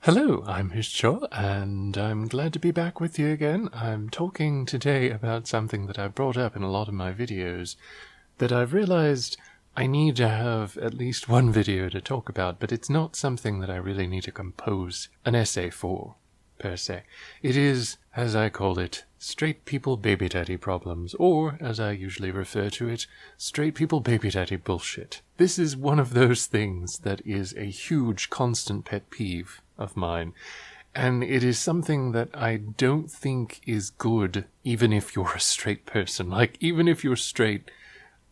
Hello, I'm Hushi, and I'm glad to be back with you again. I'm talking today about something that I've brought up in a lot of my videos that I've realized I need to have at least one video to talk about, but it's not something that I really need to compose an essay for, per se. It is, as I call it, straight people baby daddy problems, or, as I usually refer to it, straight people baby daddy bullshit. This is one of those things that is a huge constant pet peeve of mine, and it is something that I don't think is good even if you're a straight person. Like, even if you're straight,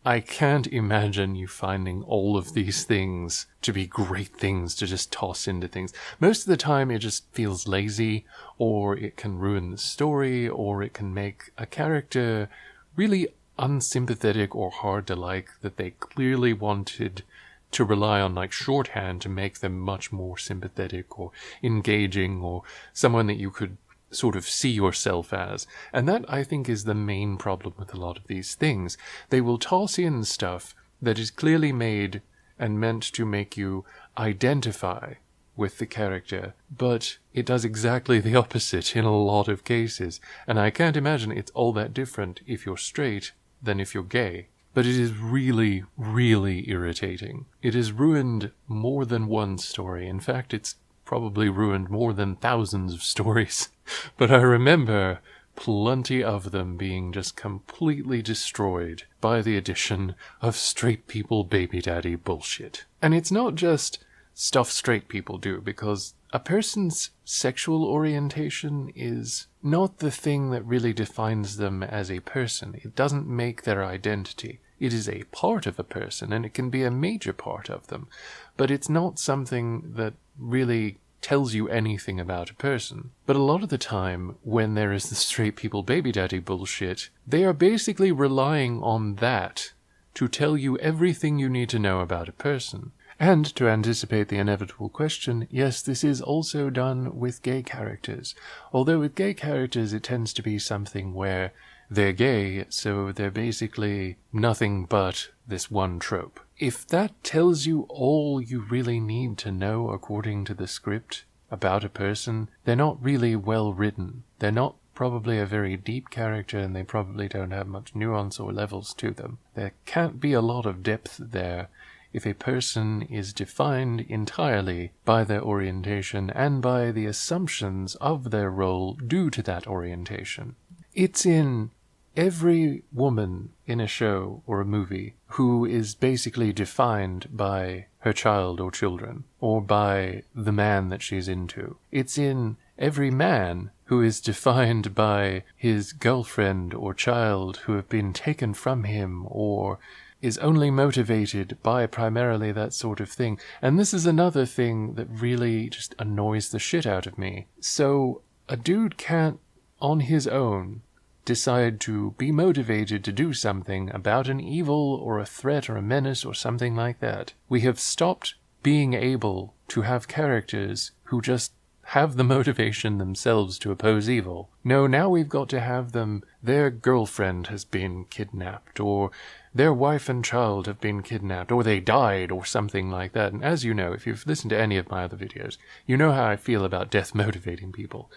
I can't imagine you finding all of these things to be great things to just toss into things. Most of the time it just feels lazy, or it can ruin the story, or it can make a character really unsympathetic or hard to like that they clearly wanted to rely on like shorthand to make them much more sympathetic or engaging or someone that you could sort of see yourself as. And that, I think, is the main problem with a lot of these things. They will toss in stuff that is clearly made and meant to make you identify with the character, but it does exactly the opposite in a lot of cases. And I can't imagine it's all that different if you're straight than if you're gay. But it is really, really irritating. It has ruined more than one story. In fact, it's probably ruined more than thousands of stories. But I remember plenty of them being just completely destroyed by the addition of straight people baby daddy bullshit. And it's not just stuff straight people do, because a person's sexual orientation is not the thing that really defines them as a person. It doesn't make their identity. It is a part of a person, and it can be a major part of them. But it's not something that really tells you anything about a person. But a lot of the time, when there is the straight people baby daddy bullshit, they are basically relying on that to tell you everything you need to know about a person. And to anticipate the inevitable question, yes, this is also done with gay characters. Although with gay characters it tends to be something where they're gay, so they're basically nothing but this one trope. If that tells you all you really need to know according to the script about a person, they're not really well written. They're not probably a very deep character, and they probably don't have much nuance or levels to them. There can't be a lot of depth there if a person is defined entirely by their orientation and by the assumptions of their role due to that orientation. It's in every woman in a show or a movie who is basically defined by her child or children, or by the man that she's into. It's in every man who is defined by his girlfriend or child who have been taken from him, or is only motivated by primarily that sort of thing. And this is another thing that really just annoys the shit out of me. So a dude can't, on his own, decide to be motivated to do something about an evil or a threat or a menace or something like that. We have stopped being able to have characters who just have the motivation themselves to oppose evil. No, now we've got to have them, their girlfriend has been kidnapped, or their wife and child have been kidnapped, or they died, or something like that. And as you know, if you've listened to any of my other videos, you know how I feel about death motivating people.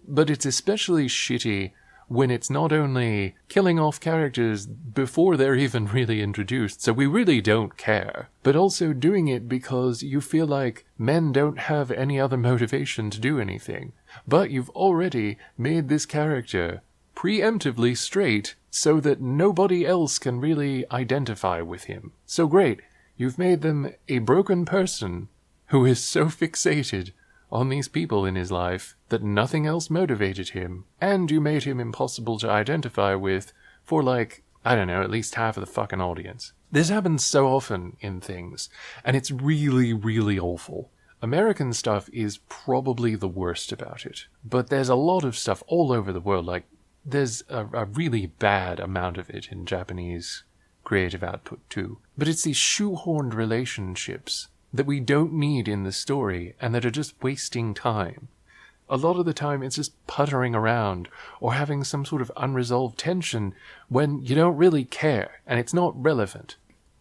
But it's especially shitty when it's not only killing off characters before they're even really introduced, so we really don't care, but also doing it because you feel like men don't have any other motivation to do anything. But you've already made this character preemptively straight so that nobody else can really identify with him. So great, you've made them a broken person who is so fixated on these people in his life that nothing else motivated him, and you made him impossible to identify with for, like, I don't know, at least half of the fucking audience. This happens so often in things, and it's really, really awful. American stuff is probably the worst about it, but there's a lot of stuff all over the world. Like, there's a really bad amount of it in Japanese creative output too. But it's these shoehorned relationships that we don't need in the story and that are just wasting time. A lot of the time it's just puttering around or having some sort of unresolved tension when you don't really care and it's not relevant.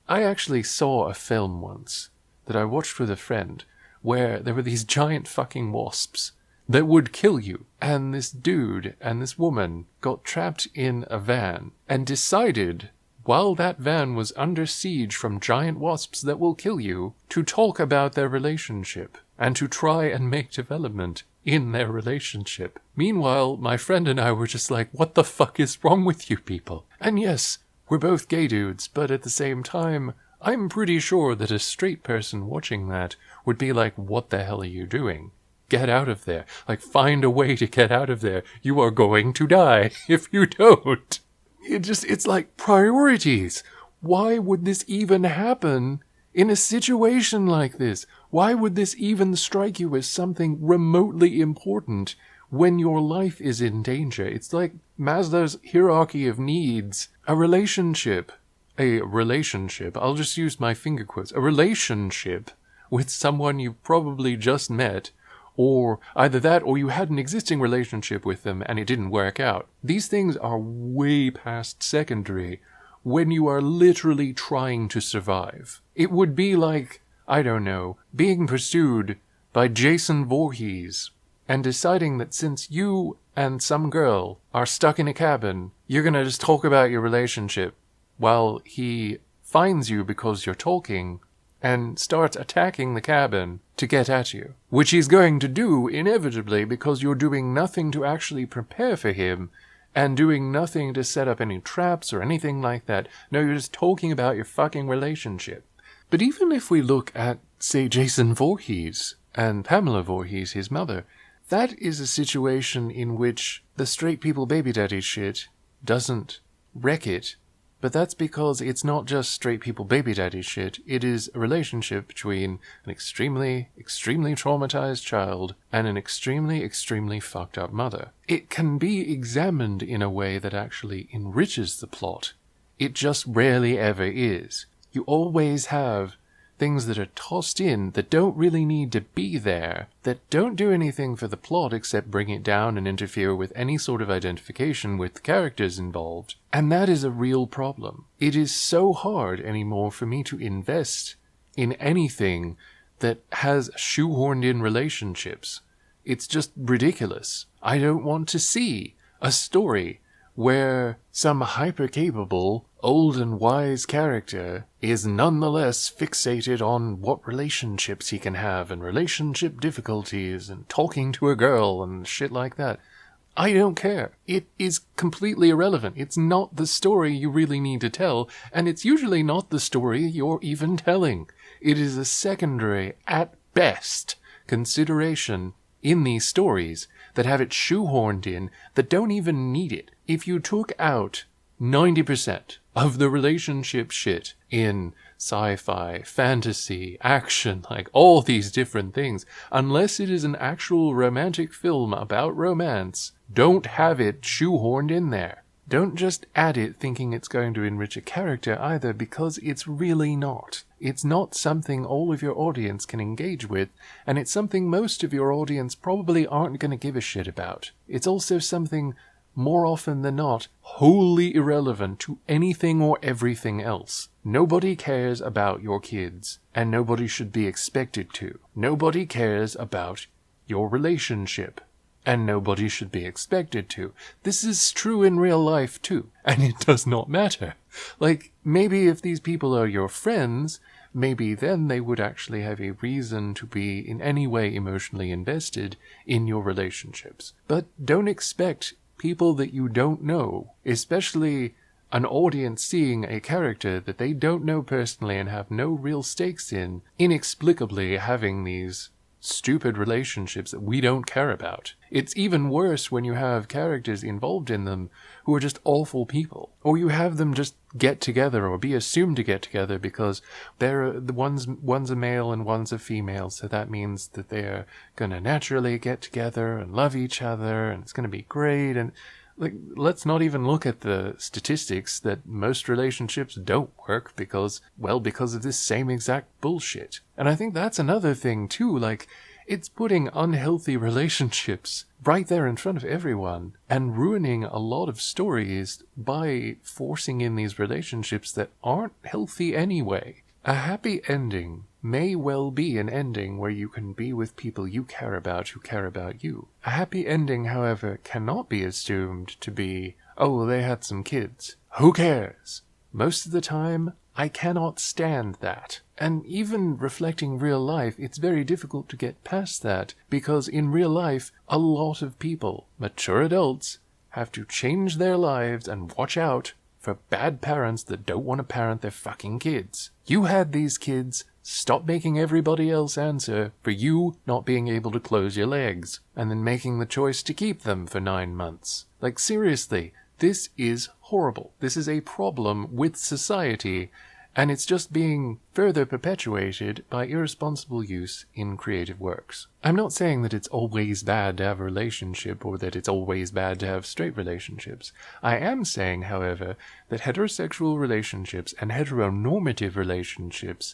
I actually saw a film once that I watched with a friend where there were these giant fucking wasps that would kill you. And this dude and this woman got trapped in a van and decided, while that van was under siege from giant wasps that will kill you, to talk about their relationship and to try and make development in their relationship. Meanwhile, my friend and I were just like, what the fuck is wrong with you people? And yes, we're both gay dudes, but at the same time, I'm pretty sure that a straight person watching that would be like, what the hell are you doing? Get out of there. Like, find a way to get out of there. You are going to die if you don't. It's like priorities. Why would this even happen in a situation like this? Why would this even strike you as something remotely important when your life is in danger? It's like Maslow's hierarchy of needs. A relationship, I'll just use my finger quotes, a relationship with someone you've probably just met, or either that or you had an existing relationship with them and it didn't work out. These things are way past secondary when you are literally trying to survive. It would be like, I don't know, being pursued by Jason Voorhees and deciding that since you and some girl are stuck in a cabin, you're gonna just talk about your relationship while he finds you because you're talking and starts attacking the cabin to get at you. Which he's going to do, inevitably, because you're doing nothing to actually prepare for him and doing nothing to set up any traps or anything like that. No, you're just talking about your fucking relationship. But even if we look at, say, Jason Voorhees and Pamela Voorhees, his mother, that is a situation in which the straight people baby daddy shit doesn't wreck it. But that's because it's not just straight people baby daddy shit, it is a relationship between an extremely, extremely traumatized child and an extremely, extremely fucked up mother. It can be examined in a way that actually enriches the plot. It just rarely ever is. You always have things that are tossed in that don't really need to be there, that don't do anything for the plot except bring it down and interfere with any sort of identification with the characters involved. And that is a real problem. It is so hard anymore for me to invest in anything that has shoehorned in relationships. It's just ridiculous. I don't want to see a story where some hyper-capable, old and wise character is nonetheless fixated on what relationships he can have and relationship difficulties and talking to a girl and shit like that. I don't care. It is completely irrelevant. It's not the story you really need to tell, and it's usually not the story you're even telling. It is a secondary, at best, consideration in these stories that have it shoehorned in that don't even need it. If you took out 90% of the relationship shit in sci-fi, fantasy, action, like all these different things, unless it is an actual romantic film about romance, don't have it shoehorned in there. Don't just add it thinking it's going to enrich a character either, because it's really not. It's not something all of your audience can engage with, and it's something most of your audience probably aren't going to give a shit about. It's also something, more often than not, wholly irrelevant to anything or everything else. Nobody cares about your kids, and nobody should be expected to. Nobody cares about your relationship, and nobody should be expected to. This is true in real life too, and it does not matter. Like, maybe if these people are your friends, maybe then they would actually have a reason to be in any way emotionally invested in your relationships. But don't expect people that you don't know, especially an audience seeing a character that they don't know personally and have no real stakes in, inexplicably having these stupid relationships that we don't care about. It's even worse when you have characters involved in them who are just awful people, or you have them just get together or be assumed to get together because one's a male and one's a female, so that means that they're gonna naturally get together and love each other and it's gonna be great. And like, let's not even look at the statistics that most relationships don't work because of this same exact bullshit. And I think that's another thing too, like, it's putting unhealthy relationships right there in front of everyone and ruining a lot of stories by forcing in these relationships that aren't healthy anyway. A happy ending may well be an ending where you can be with people you care about who care about you. A happy ending, however, cannot be assumed to be, oh, well, they had some kids. Who cares? Most of the time, I cannot stand that. And even reflecting real life, it's very difficult to get past that, because in real life, a lot of people, mature adults, have to change their lives and watch out for bad parents that don't want to parent their fucking kids. You had these kids, stop making everybody else answer for you not being able to close your legs, and then making the choice to keep them for 9 months. Like, seriously, this is horrible. This is a problem with society, and it's just being further perpetuated by irresponsible use in creative works. I'm not saying that it's always bad to have a relationship or that it's always bad to have straight relationships. I am saying, however, that heterosexual relationships and heteronormative relationships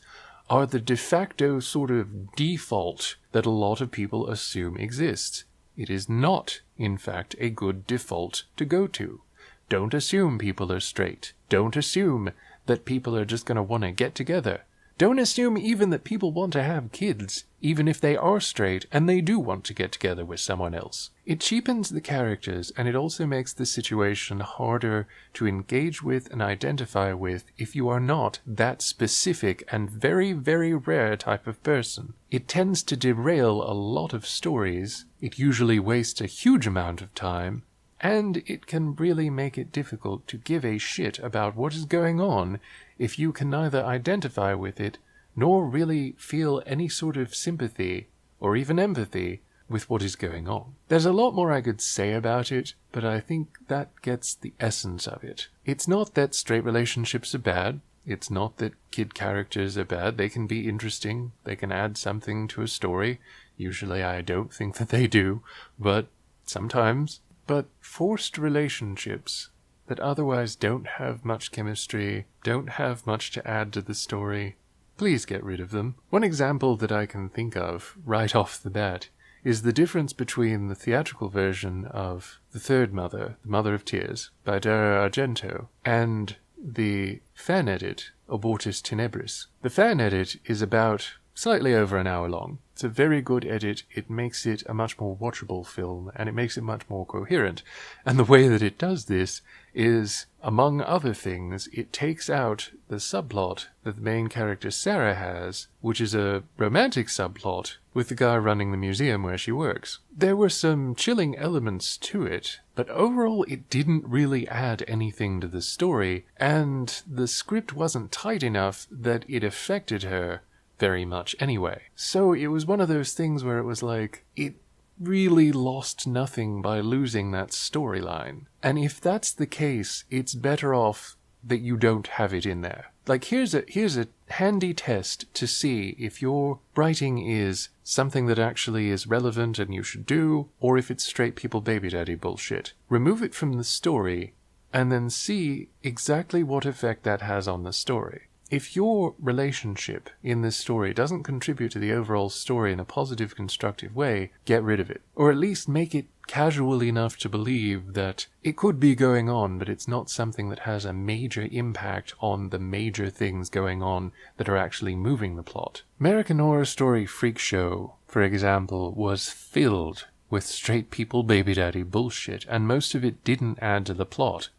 are the de facto sort of default that a lot of people assume exists. It is not, in fact, a good default to go to. Don't assume people are straight. Don't assume that people are just going to want to get together. Don't assume even that people want to have kids, even if they are straight and they do want to get together with someone else. It cheapens the characters, and it also makes the situation harder to engage with and identify with if you are not that specific and very, very rare type of person. It tends to derail a lot of stories, it usually wastes a huge amount of time, and it can really make it difficult to give a shit about what is going on if you can neither identify with it nor really feel any sort of sympathy or even empathy with what is going on. There's a lot more I could say about it, but I think that gets the essence of it. It's not that straight relationships are bad. It's not that kid characters are bad. They can be interesting. They can add something to a story. Usually I don't think that they do, but sometimes. But forced relationships that otherwise don't have much chemistry, don't have much to add to the story, please get rid of them. One example that I can think of right off the bat is the difference between the theatrical version of The Third Mother, The Mother of Tears, by Dario Argento, and the fan edit, Abortus Tenebris. The fan edit is about slightly over an hour long. It's a very good edit. It makes it a much more watchable film, and it makes it much more coherent. And the way that it does this is, among other things, it takes out the subplot that the main character Sarah has, which is a romantic subplot with the guy running the museum where she works. There were some chilling elements to it, but overall it didn't really add anything to the story, and the script wasn't tight enough that it affected her very much anyway. So it was one of those things where it was like, it really lost nothing by losing that storyline. And if that's the case, it's better off that you don't have it in there. Like, here's a handy test to see if your writing is something that actually is relevant and you should do, or if it's straight people baby daddy bullshit. Remove it from the story, and then see exactly what effect that has on the story. If your relationship in this story doesn't contribute to the overall story in a positive, constructive way, get rid of it. Or at least make it casual enough to believe that it could be going on, but it's not something that has a major impact on the major things going on that are actually moving the plot. American Horror Story Freak Show, for example, was filled with straight people baby daddy bullshit, and most of it didn't add to the plot.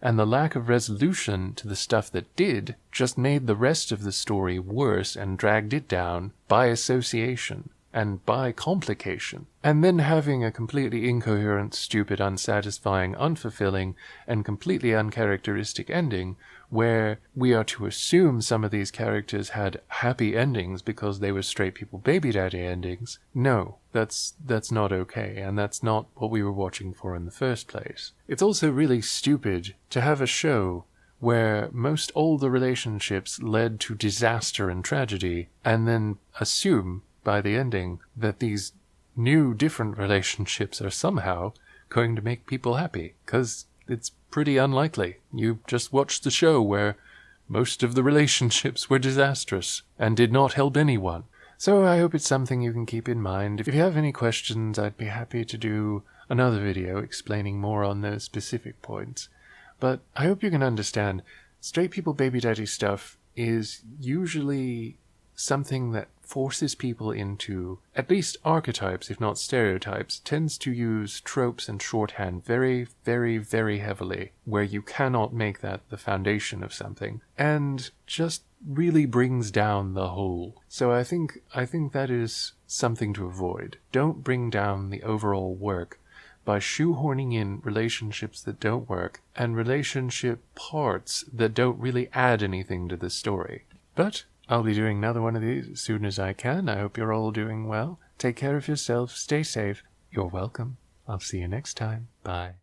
And the lack of resolution to the stuff that did just made the rest of the story worse and dragged it down by association and by complication. And then having a completely incoherent, stupid, unsatisfying, unfulfilling, and completely uncharacteristic ending where we are to assume some of these characters had happy endings because they were straight people baby daddy endings. No, that's not okay, and that's not what we were watching for in the first place. It's also really stupid to have a show where most older relationships led to disaster and tragedy, and then assume by the ending that these new different relationships are somehow going to make people happy, because it's pretty unlikely. You just watched the show where most of the relationships were disastrous and did not help anyone. So I hope it's something you can keep in mind. If you have any questions, I'd be happy to do another video explaining more on those specific points. But I hope you can understand, straight people baby daddy stuff is usually something that forces people into at least archetypes, if not stereotypes, tends to use tropes and shorthand very, very, very heavily, where you cannot make that the foundation of something, and just really brings down the whole. So I think that is something to avoid. Don't bring down the overall work by shoehorning in relationships that don't work and relationship parts that don't really add anything to the story. But I'll be doing another one of these as soon as I can. I hope you're all doing well. Take care of yourself. Stay safe. You're welcome. I'll see you next time. Bye.